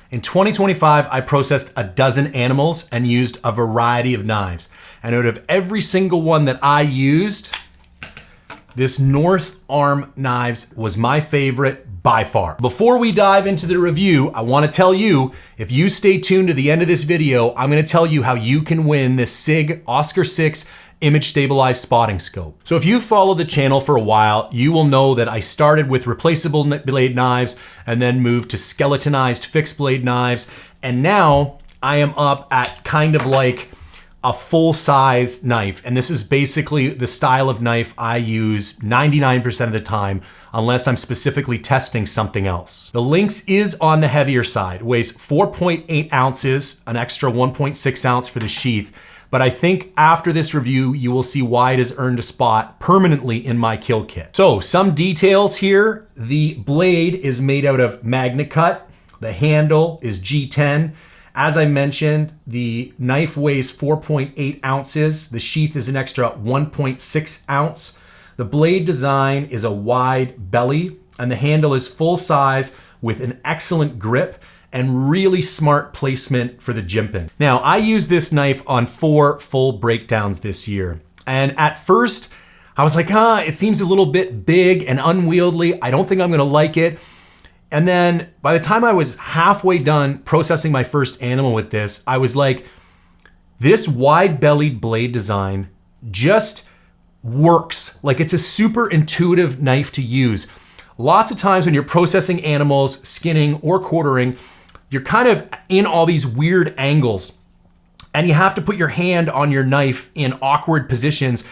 In 2025, I processed a dozen animals and used a variety of knives. And out of every single one that I used, this North Arm Knives was my favorite by far. Before we dive into the review, I want to tell you, if you stay tuned to the end of this video, I'm going to tell you how you can win this SIG Oscar 6 image stabilized spotting scope. So if you've followed the channel for a while, you will know that I started with replaceable blade knives and then moved to skeletonized fixed blade knives. And now I am up at kind of like a full size knife. And this is basically the style of knife I use 99% of the time, unless I'm specifically testing something else. The Lynx is on the heavier side, weighs 4.8 ounces, an extra 1.6 ounce for the sheath. But I think after this review, you will see why it has earned a spot permanently in my kill kit. So some details here. The blade is made out of Magnacut. The handle is G10. As I mentioned, the knife weighs 4.8 ounces. The sheath is an extra 1.6 ounce. The blade design is a wide belly, and the handle is full size with an excellent grip and really smart placement for the jimping. Now, I used this knife on 4 full breakdowns this year. And at first, I was like, it seems a little bit big and unwieldy. I don't think I'm gonna like it. And then by the time I was halfway done processing my first animal with this, I was like, this wide-bellied blade design just works. Like, it's a super intuitive knife to use. Lots of times when you're processing animals, skinning or quartering, you're kind of in all these weird angles and you have to put your hand on your knife in awkward positions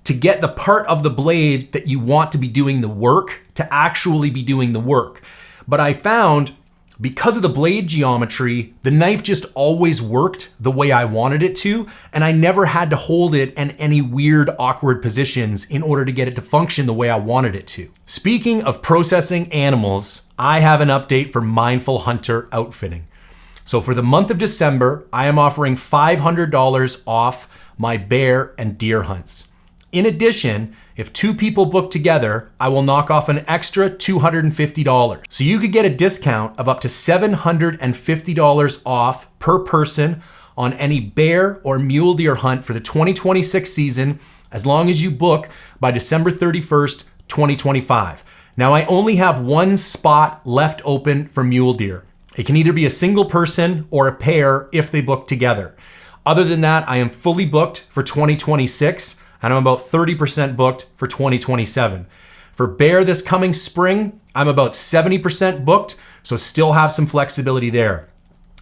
to get the part of the blade that you want to be doing the work to actually be doing the work. But I found, because of the blade geometry, the knife just always worked the way I wanted it to, and I never had to hold it in any weird, awkward positions in order to get it to function the way I wanted it to. Speaking of processing animals, I have an update for Mindful Hunter Outfitting. So for the month of December, I am offering $500 off my bear and deer hunts. In addition, if 2 people book together, I will knock off an extra $250. So you could get a discount of up to $750 off per person on any bear or mule deer hunt for the 2026 season, as long as you book by December 31st, 2025. Now, I only have 1 spot left open for mule deer. It can either be a single person or a pair if they book together. Other than that, I am fully booked for 2026. And I'm about 30% booked for 2027. For bear this coming spring, I'm about 70% booked, so still have some flexibility there.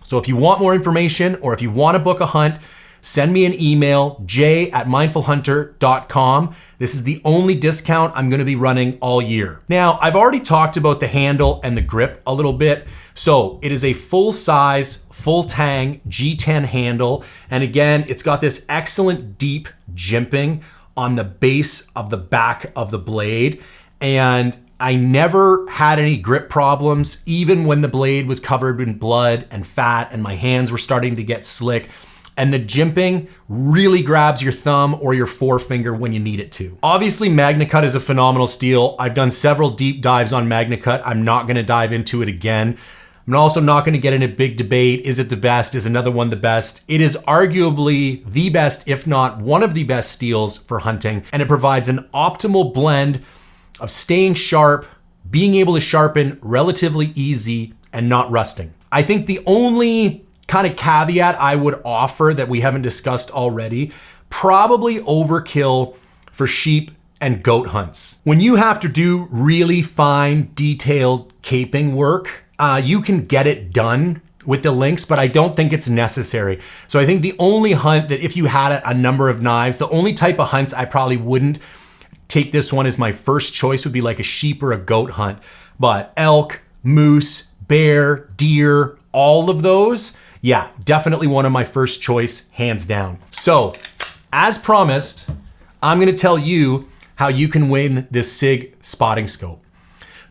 So if you want more information or if you want to book a hunt, send me an email, j@mindfulhunter.com. This is the only discount I'm going to be running all year. Now, I've already talked about the handle and the grip a little bit. So it is a full size, full tang G10 handle. And again, it's got this excellent deep jimping on the base of the back of the blade. And I never had any grip problems, even when the blade was covered in blood and fat and my hands were starting to get slick. And the jimping really grabs your thumb or your forefinger when you need it to. Obviously, Magnacut is a phenomenal steel. I've done several deep dives on Magnacut. I'm not gonna dive into it again. I'm also not gonna get in a big debate. Is it the best? Is another one the best? It is arguably the best, if not one of the best steels for hunting. And it provides an optimal blend of staying sharp, being able to sharpen relatively easy, and not rusting. I think the only kind of caveat I would offer that we haven't discussed already, probably overkill for sheep and goat hunts. When you have to do really fine, detailed caping work, you can get it done with the Lynx, but I don't think it's necessary. So I think the only hunt that, if you had a number of knives, the only type of hunts I probably wouldn't take this one as my first choice would be like a sheep or a goat hunt. But elk, moose, bear, deer, all of those, yeah, definitely one of my first choice, hands down. So, as promised, I'm gonna tell you how you can win this SIG spotting scope.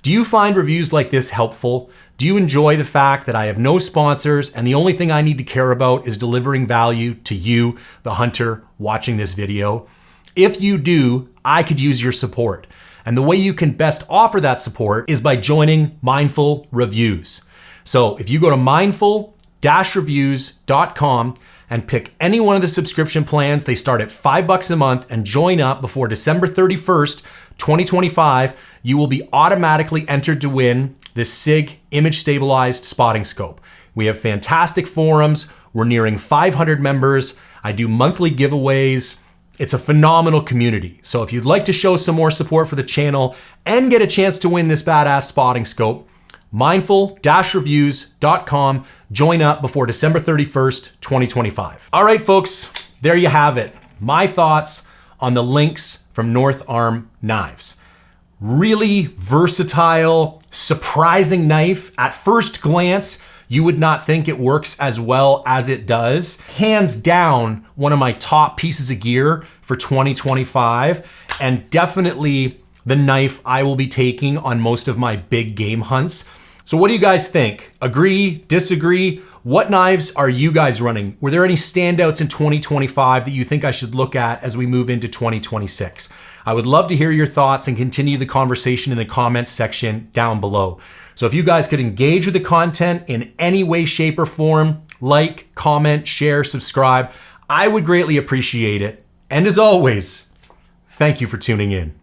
Do you find reviews like this helpful? Do you enjoy the fact that I have no sponsors and the only thing I need to care about is delivering value to you, the hunter, watching this video? If you do, I could use your support. And the way you can best offer that support is by joining Mindful Reviews. So if you go to mindful-reviews.com and pick any one of the subscription plans, they start at $5 a month, and join up before December 31st, 2025, you will be automatically entered to win this SIG image stabilized spotting scope. We have fantastic forums. We're nearing 500 members. I do monthly giveaways. It's a phenomenal community. So if you'd like to show some more support for the channel and get a chance to win this badass spotting scope, mindful-reviews.com. Join up before December 31st, 2025. All right, folks, there you have it. My thoughts on the Lynx from North Arm Knives. Really versatile, surprising knife. At first glance, you would not think it works as well as it does. Hands down, one of my top pieces of gear for 2025, and definitely the knife I will be taking on most of my big game hunts. So what do you guys think? Agree, disagree? What knives are you guys running? Were there any standouts in 2025 that you think I should look at as we move into 2026? I would love to hear your thoughts and continue the conversation in the comments section down below. So if you guys could engage with the content in any way, shape, or form, like, comment, share, subscribe, I would greatly appreciate it. And as always, thank you for tuning in.